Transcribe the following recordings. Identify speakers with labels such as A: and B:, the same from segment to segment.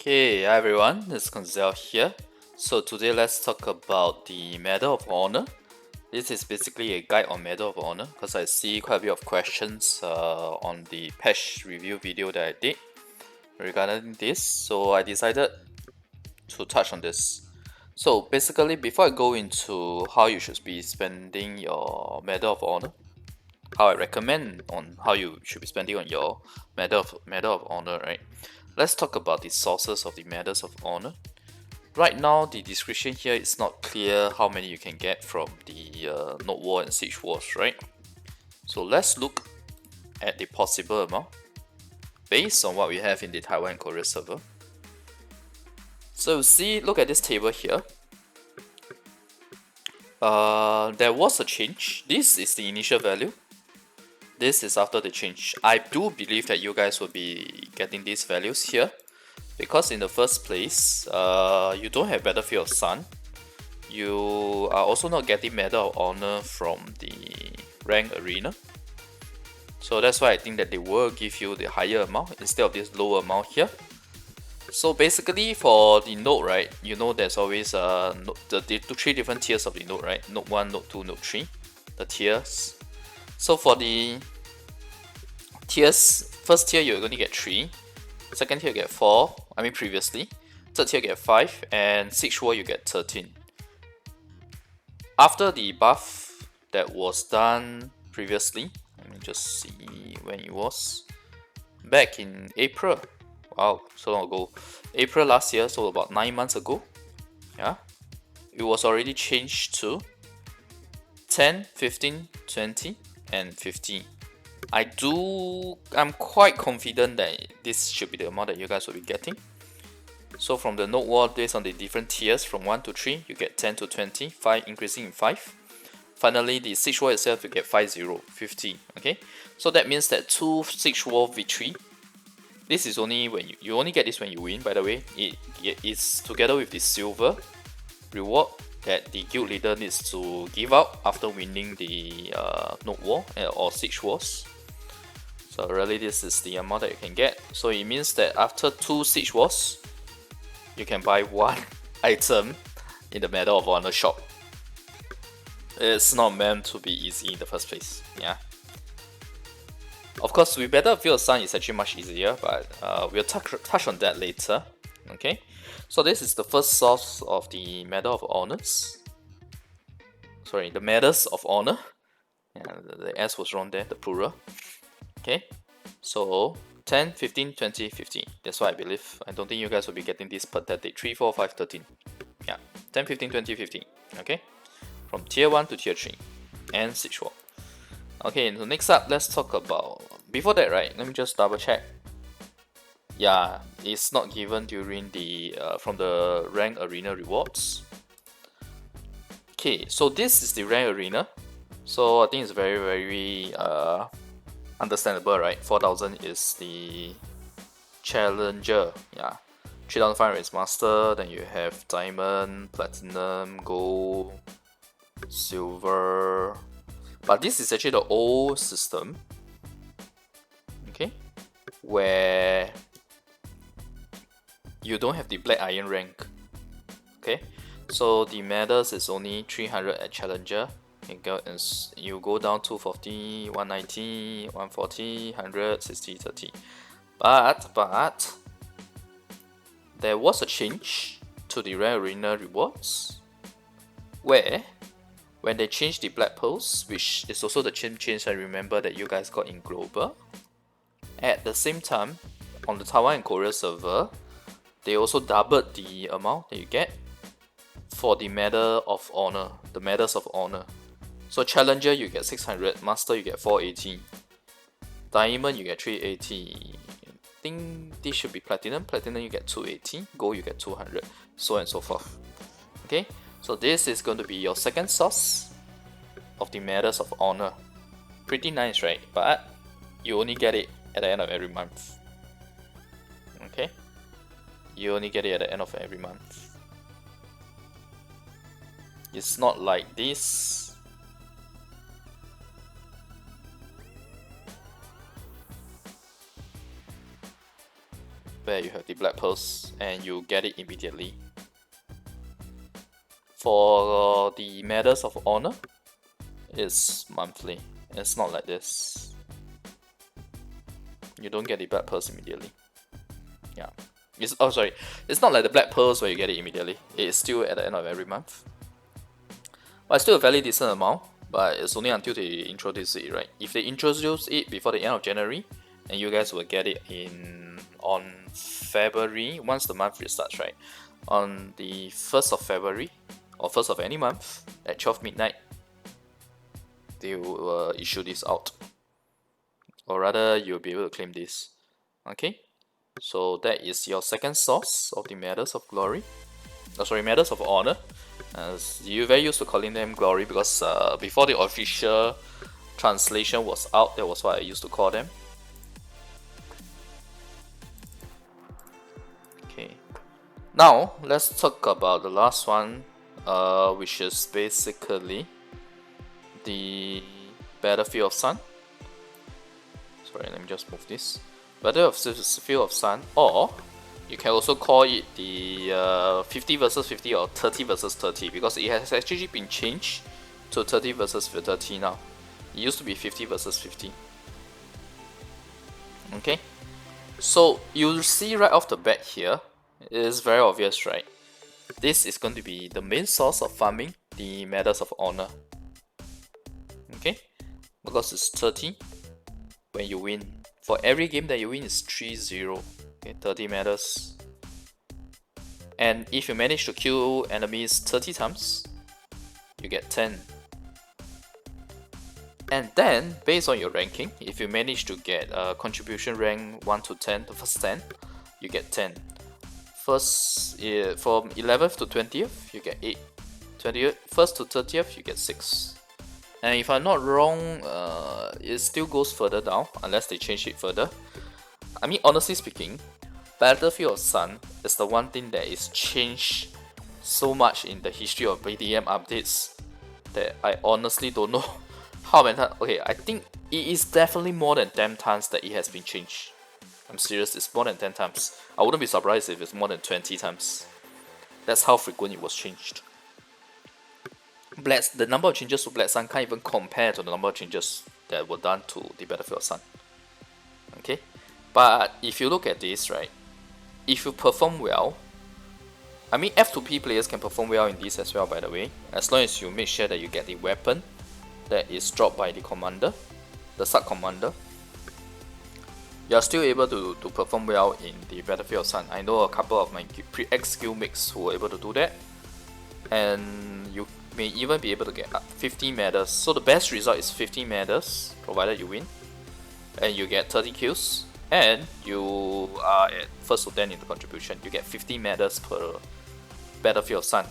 A: Okay, hi everyone, it's Koinzell here. So today let's talk about the Medal of Honor. This is basically a guide on Medal of Honor because I see quite a bit of questions on the patch review video that I did regarding this. So I decided to touch on this. So basically, before I go into how you should be spending your Medal of Honor, how I recommend on how you should be spending on your Medal of Honor, right? Let's talk about the sources of the Medals of Honor. Right now, the description here is not clear how many you can get from the Node War and Siege Wars, right? So let's look at the possible amount based on what we have in the Taiwan and Korea server. So see, look at this table here. There was a change. This is the initial value. This is after the change. I do believe that you guys will be getting these values here because in the first place, you don't have Battlefield of Sun. You are also not getting Medal of Honor from the rank arena. So that's why I think that they will give you the higher amount instead of this lower amount here. So basically for the node, right, you know there's always the three different tiers of the node, right? Node 1, node 2, node 3, the tiers. So for the tiers, first tier you're going to get 3, second tier you get 4, I mean previously, third tier you get 5, and Siege War you get 13. After the buff that was done previously, let me just see when it was, back in April, wow, so long ago, April last year, so about 9 months ago, yeah, it was already changed to 10, 15, 20, and 15. I'm quite confident that this should be the amount that you guys will be getting. So from the Node War, based on the different tiers from 1 to 3, you get 10 to 20, 5 increasing in 5. Finally, the Siege War itself, you get 50, okay? So that means that 2 Siege War victory. This is only when you only get this when you win, by the way. It's together with the silver reward that the guild leader needs to give out after winning the Node War or Siege Wars. So really this is the amount that you can get. So it means that after 2 Siege Wars, you can buy 1 item in the Medal of Honor shop. It's not meant to be easy in the first place, yeah. Of course, with Battlefield of Sun it's actually much easier, but we'll touch on that later, okay. So this is the first source of the Medal of Honors. Sorry, the Medals of Honor. Yeah, the S was wrong there, the plural. Okay, so 10, 15, 20, 15. That's why I believe. I don't think you guys will be getting this pathetic 3, 4, 5, 13. Yeah, 10, 15, 20, 15. Okay, from tier 1 to tier 3 and Siege War. Okay, so next up, let's talk about. Before that, right? Let me just double check. Yeah, it's not given during the from the rank arena rewards. Okay, so this is the rank arena. So I think it's very understandable, right? 4,000 is the challenger, yeah. 3,500 is master, then you have diamond, platinum, gold, silver. But this is actually the old system, okay, where you don't have the black iron rank, okay. So the medals is only 300 at challenger. You go down 240, 190, 140, 100, 60, 30. But there was a change to the rare arena rewards where when they changed the black pearls, which is also the change I remember that you guys got in global, at the same time on the Taiwan and Korea server, they also doubled the amount that you get for the Medal of Honor, the Medals of Honor. So Challenger you get 600, Master you get 480, Diamond you get 380, I think this should be Platinum, Platinum you get 280, Gold you get 200, so on and so forth. Okay, so this is going to be your second source of the Medals of Honor. Pretty nice, right? But you only get it at the end of every month. Okay, you only get it at the end of every month. It's not like this. where you have the black pearls and you get it immediately. For the Medals of Honor, it's monthly. It's not like this. You don't get the black pearls immediately. Yeah. It's not like the black pearls where you get it immediately. It's still at the end of every month. But it's still a fairly decent amount, but it's only until they introduce it, right? If they introduce it before the end of January, and you guys will get it on February, once the month restarts, right? On the 1st of February, or 1st of any month, at 12 midnight, they will issue this out. Or rather, you'll be able to claim this. Okay? So that is your second source of the Medals of Glory. Medals of Honor. You're very used to calling them Glory because before the official translation was out, that was what I used to call them. Okay. Now, let's talk about the last one, which is basically the Battlefield of Sun. Sorry, let me just move this. Battlefield of Sun, or you can also call it the 50 versus 50 or 30 versus 30 because it has actually been changed to 30 versus 30 now. It used to be 50 versus 50. Okay, so you'll see right off the bat here, it is very obvious, right? This is going to be the main source of farming the Medals of Honor. Okay, because it's 30 when you win. For every game that you win is 3-0. Okay, 30 medals. And if you manage to kill enemies 30 times, you get 10. And then, based on your ranking, if you manage to get contribution rank 1 to 10, the first 10, you get 10. First, from 11th to 20th, you get 8. 21st to 30th, you get 6. And if I'm not wrong, it still goes further down, unless they change it further. I mean, honestly speaking, Battlefield of Sun is the one thing that is changed so much in the history of BDM updates that I honestly don't know how many times. Okay, I think it is definitely more than 10 times that it has been changed. I'm serious, it's more than 10 times. I wouldn't be surprised if it's more than 20 times. That's how frequent it was changed. The number of changes to Black Sun can't even compare to the number of changes that were done to the Battlefield of Sun. Okay, but if you look at this, right, if you perform well, I mean F2P players can perform well in this as well, by the way, as long as you make sure that you get the weapon that is dropped by the commander, the sub-commander, you are still able to perform well in the Battlefield of Sun. I know a couple of my pre-ex-skill mates who were able to do that, and you may even be able to get 50 medals. So the best result is 50 medals, provided you win, and you get 30 kills, and you are at 1st to 10 in the contribution. You get 50 medals per Battlefield of Sun,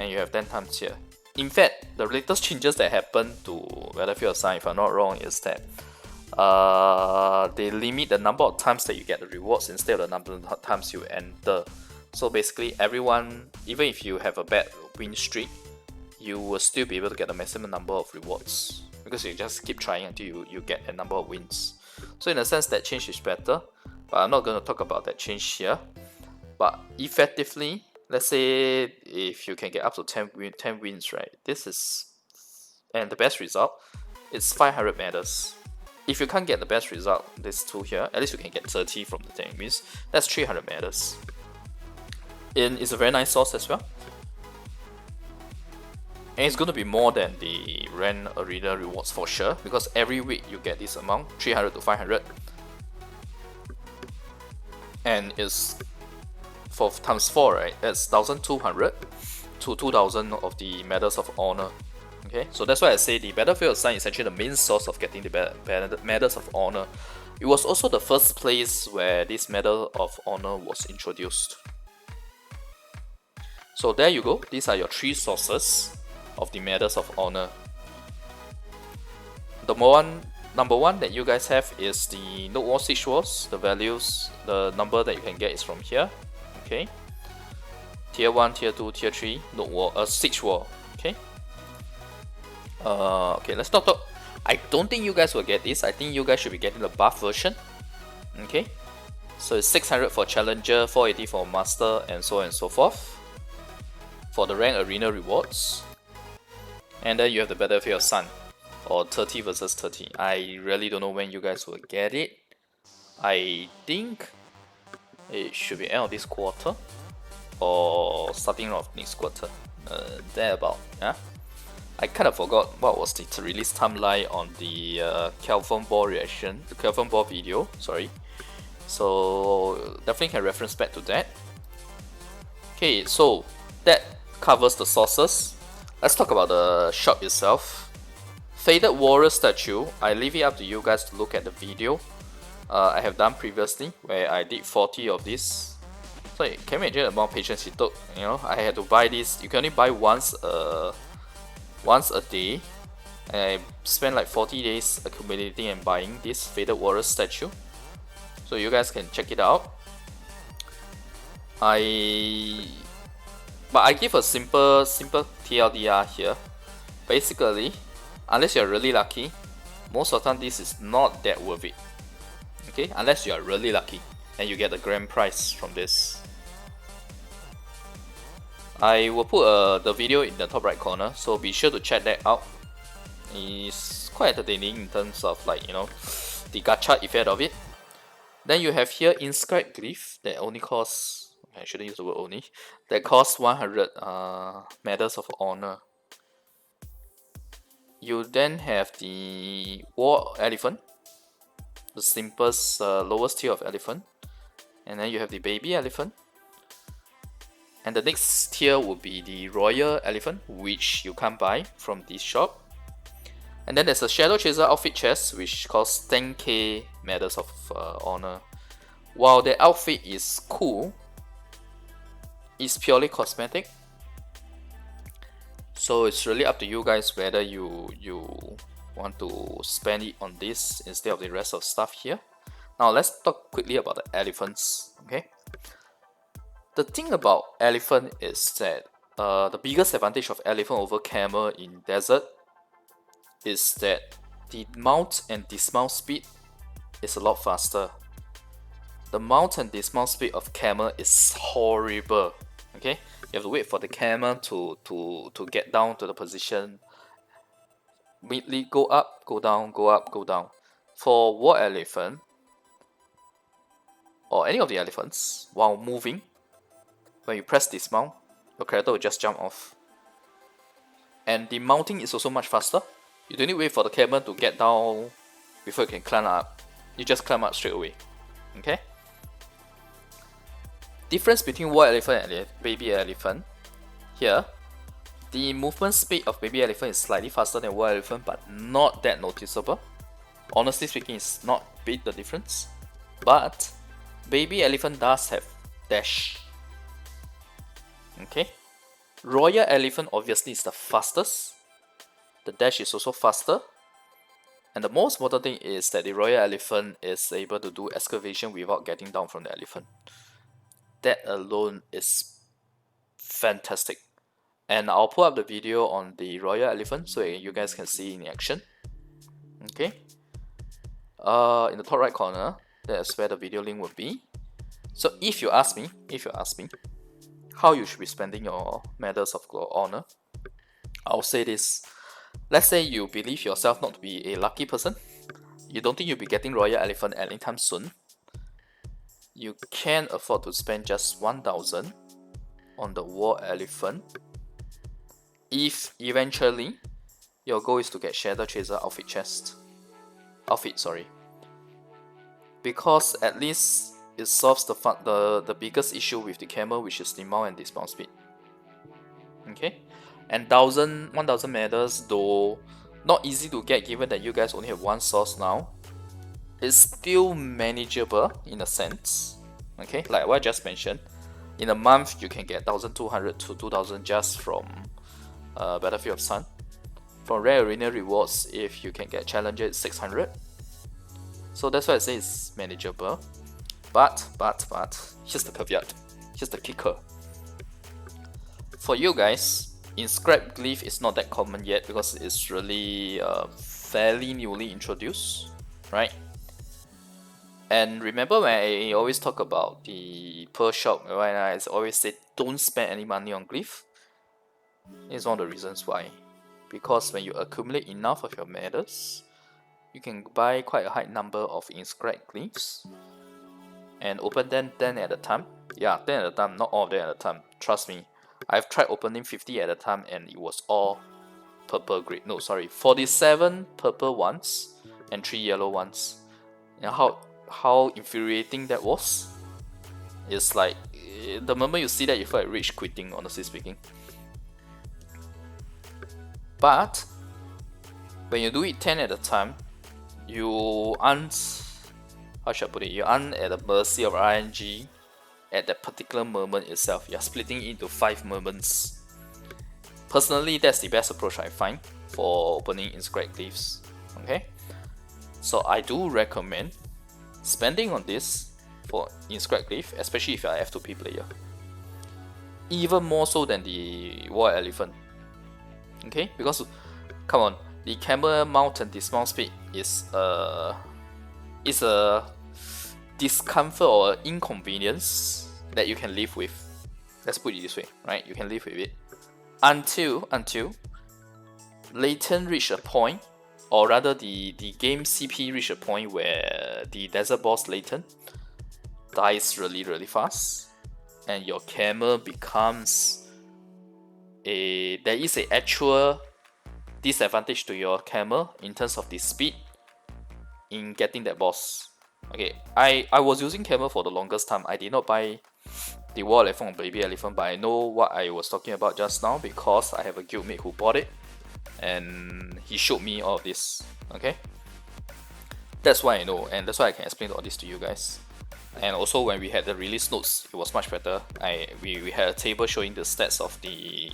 A: and you have 10 times here. In fact, the latest changes that happened to Battlefield of Sun, if I'm not wrong, is that they limit the number of times that you get the rewards instead of the number of times you enter. So basically, everyone, even if you have a bad win streak, you will still be able to get the maximum number of rewards because you just keep trying until you get a number of wins. So in a sense, that change is better, but I'm not going to talk about that change here. But effectively, let's say if you can get up to 10 wins, right? And the best result is 500 medals. If you can't get the best result, these two here, at least you can get 30 from the 10 wins. That's 300 medals. And it's a very nice source as well. And it's going to be more than the Ren Arena rewards for sure, because every week you get this amount, 300 to 500. And it's for times 4, right? That's 1200 to 2000 of the Medals of Honor. Okay, so that's why I say the Battlefield of Sun is actually the main source of getting the Medals of Honor. It was also the first place where this Medal of Honor was introduced. So there you go, these are your 3 sources of the Medals of Honor. The number one that you guys have is the Node War Siege Wars. The values, the number that you can get is from here. Okay, Tier 1, Tier 2, Tier 3, Node War, Siege War. Okay. Okay, let's not talk. I don't think you guys will get this. I think you guys should be getting the buff version. Okay, so it's 600 for Challenger, 480 for Master, and so on and so forth for the rank arena rewards. And then you have the Battlefield of Sun, or 30 versus 30. I really don't know when you guys will get it. I think it should be end of this quarter or starting of next quarter, thereabout. Yeah, I kind of forgot what was the release timeline on the Kelvin Ball reaction, the Kelvin Ball video. Sorry, so definitely can reference back to that. Okay, so that covers the sources. Let's talk about the shop itself. Faded Warrior statue, I leave it up to you guys to look at the video I have done previously, where I did 40 of this. So can you imagine the amount of patience it took? You know, I had to buy this. You can only buy once a day. And I spent like 40 days accumulating and buying this Faded Warrior statue. So you guys can check it out. But I give a simple TLDR here. Basically, unless you're really lucky, most of the time this is not that worth it. Okay, unless you are really lucky and you get the grand prize from this. I will put the video in the top right corner, so be sure to check that out. It's quite entertaining in terms of, like, you know, the gacha effect of it. Then you have here inscribed glyph that only costs, I shouldn't use the word only, that costs 100 medals of honor. You then have the war elephant, the simplest lowest tier of elephant, and then you have the baby elephant, and the next tier would be the royal elephant, which you can't buy from this shop. And then there's a Shadow Chaser outfit chest, which costs 10k medals of honor. While the outfit is cool, it's purely cosmetic, so it's really up to you guys whether you want to spend it on this instead of the rest of stuff here. Now let's talk quickly about the elephants. Okay, the thing about elephant is that the biggest advantage of elephant over camel in desert is that the mount and dismount speed is a lot faster. The mount and dismount speed of camel is horrible. Okay, you have to wait for the camel to get down to the position. Immediately go up, go down, go up, go down. For war elephant or any of the elephants, while moving, when you press dismount, your character will just jump off. And the mounting is also much faster. You don't need to wait for the camel to get down before you can climb up. You just climb up straight away. Okay? Difference between war elephant and baby elephant. Here, the movement speed of baby elephant is slightly faster than war elephant, but not that noticeable. Honestly speaking, it's not big the difference. But baby elephant does have dash. Okay? Royal elephant obviously is the fastest. The dash is also faster. And the most important thing is that the royal elephant is able to do excavation without getting down from the elephant. That alone is fantastic. And I'll put up the video on the royal elephant so you guys can see in action. Okay. In the top right corner, that's where the video link will be. So if you ask me how you should be spending your medals of honor, I'll say this. Let's say you believe yourself not to be a lucky person. You don't think you'll be getting royal elephant anytime soon. You can afford to spend just 1000 on the war elephant if eventually your goal is to get Shadow Chaser outfit, sorry. Because at least it solves the biggest issue with the camel, which is the mount and dismount speed. Okay, and 1000 medals, though not easy to get given that you guys only have one source now, is still manageable in a sense. Okay, like what I just mentioned, in a month you can get 1200 to 2000 just from Battlefield of Sun. From Rare Arena rewards, if you can get Challenger, it's 600. So that's why I say it's manageable. But here's the caveat, here's the kicker. For you guys, inscribed glyph is not that common yet because it's really fairly newly introduced, right? And remember when I always talk about the pearl shop, right? I always say don't spend any money on glyph. It's one of the reasons why. Because when you accumulate enough of your medals, you can buy quite a high number of inscribed glyphs and open them 10 at a time. Yeah, 10 at a time, not all of them at a time. Trust me. I've tried opening 50 at a time and it was all purple grade. No, sorry, 47 purple ones and 3 yellow ones. And how infuriating that was. It's like the moment you see that, you feel like rage quitting, honestly speaking. But when you do it 10 at a time, you aren't, how should I put it, you aren't at the mercy of RNG at that particular moment itself. You're splitting into 5 moments. Personally, that's the best approach I find for opening inscribed glyphs. Okay, so I do recommend spending on this for inscribed glyph, especially if you're an F2P player. Even more so than the war elephant. Okay, because come on, the camel mount and dismount speed is a discomfort or inconvenience that you can live with. Let's put it this way, right? You can live with it until Layton reach a point, or rather the game CP reach a point where the desert boss Layton dies really fast, and your camel becomes there is a actual disadvantage to your camel in terms of the speed in getting that boss. Okay, I was using camel for the longest time. I did not buy the war elephant or baby elephant, but I know what I was talking about just now because I have a guildmate who bought it and he showed me all of this. Okay, that's why I know, and that's why I can explain all this to you guys. And also when we had the release notes, it was much better. We had a table showing the stats of the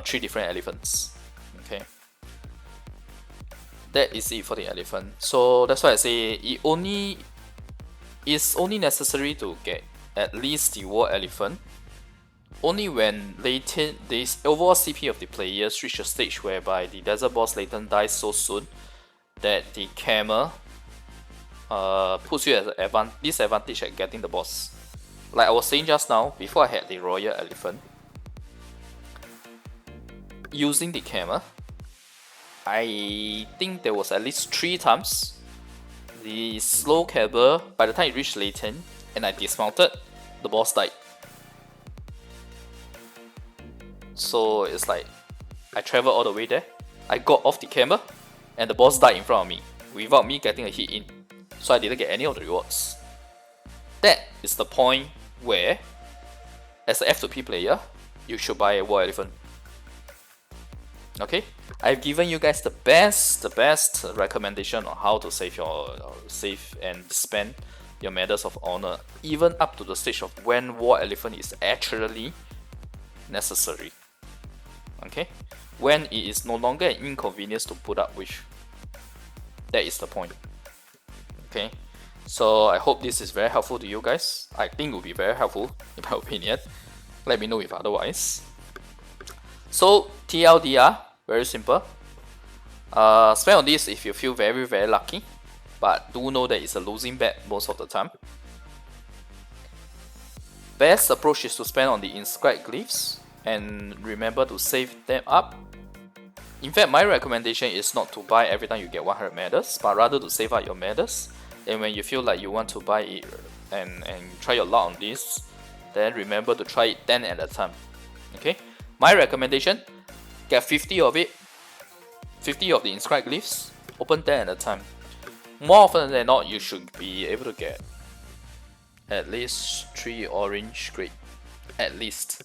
A: 3 different elephants. Okay, that is it for the elephant. So that's why I say it's only necessary to get at least the war elephant only when Layton, the overall CP of the players reach a stage whereby the desert boss Layton dies so soon that the camel puts you at a disadvantage at getting the boss. Like I was saying just now, before I had the royal elephant, using the camel, I think there was at least 3 times the slow camel, by the time it reached Layton and I dismounted, the boss died. So it's like I traveled all the way there, I got off the camel, and the boss died in front of me without me getting a hit in. So I didn't get any of the rewards. That is the point where, as an F2P player, you should buy a war elephant. Okay, I've given you guys the best recommendation on how to save and spend your medals of honor, even up to the stage of when war elephant is actually necessary. Okay, when it is no longer an inconvenience to put up with. That is the point. Okay, so I hope this is very helpful to you guys. I think it will be very helpful in my opinion. Let me know if otherwise. So TLDR, very simple. Spend on this if you feel very lucky, but do know that it's a losing bet most of the time. Best approach is to spend on the inscribed glyphs and remember to save them up. In fact, my recommendation is not to buy every time you get 100 medals, but rather to save up your medals. And when you feel like you want to buy it and try your luck on this, then remember to try it 10 at a time. Okay, my recommendation, get 50 of it, 50 of the inscribed glyphs, open 10 at a time. More often than not, you should be able to get at least 3 orange grade, at least.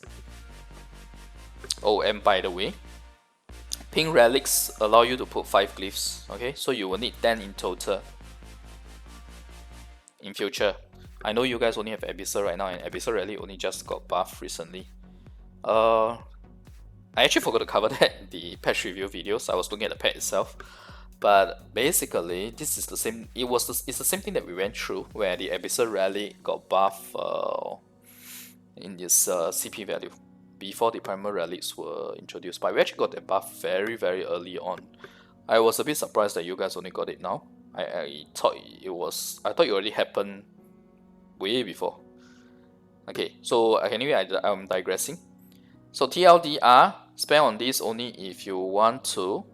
A: Oh, and by the way, pink relics allow you to put 5 glyphs, okay? So you will need 10 in total in future. I know you guys only have Abyssal right now, and Abyssal Relic only just got buffed recently. I actually forgot to cover that in the patch review videos. I was looking at the patch itself. But basically, this is the same. It's the same thing that we went through, where the Abyssal Relic got buffed in this CP value before the Primal Relics were introduced. But we actually got that buff very early on. I was a bit surprised that you guys only got it now. I thought I thought it already happened way before. Okay, so anyway, I'm digressing. So TLDR, spend on this only if you want to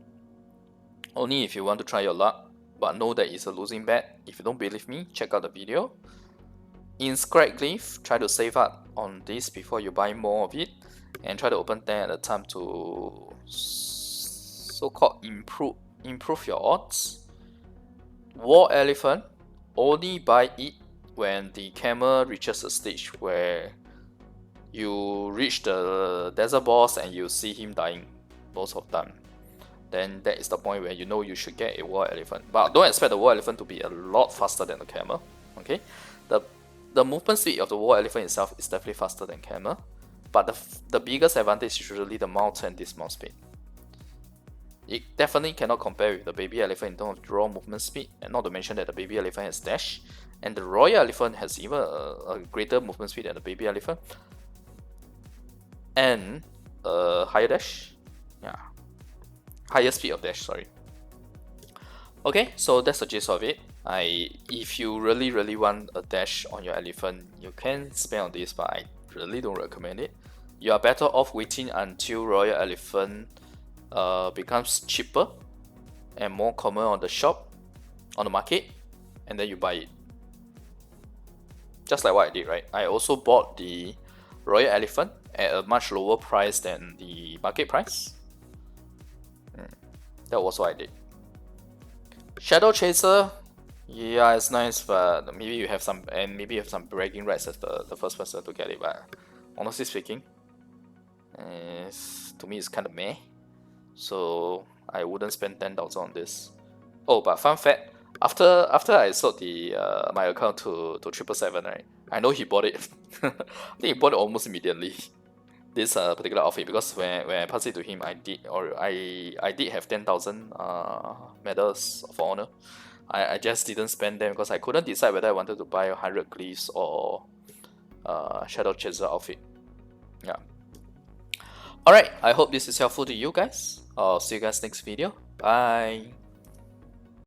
A: try your luck, but know that it's a losing bet. If you don't believe me, check out the video. In Scrap Glyph, try to save up on this before you buy more of it, and try to open 10 at a time to so-called improve your odds. War Elephant, only buy it when the camel reaches a stage where you reach the desert boss and you see him dying most of the time. Then that is the point where you know you should get a War Elephant. But don't expect the War Elephant to be a lot faster than the camel. Okay, the movement speed of the War Elephant itself is definitely faster than camel, but the biggest advantage is usually the mount and dismount speed. It definitely cannot compare with the baby elephant in terms of raw movement speed, and not to mention that the baby elephant has dash, and the royal elephant has even a greater movement speed than the baby elephant, and a higher dash, yeah, higher speed of dash, sorry. Okay, so that's the gist of it. If you really want a dash on your elephant, you can spend on this, but I really don't recommend it. You are better off waiting until royal elephant becomes cheaper and more common on the market, and then you buy it. Just like what I did, right? I also bought the royal elephant at a much lower price than the market price. That was what I did. Shadow Chaser, yeah, it's nice, but maybe you have some bragging rights as the first person to get it. But honestly speaking, to me it's kind of meh. So I wouldn't spend 10,000 on this. Oh, but fun fact, after I sold the my account to 777, right? I know he bought it. I think he bought it almost immediately. This particular outfit, because when I passed it to him, I did have 10,000 medals of honor. I just didn't spend them because I couldn't decide whether I wanted to buy 100 glyphs or Shadow Chaser outfit. Yeah. Alright, I hope this is helpful to you guys. I'll see you guys next video. Bye.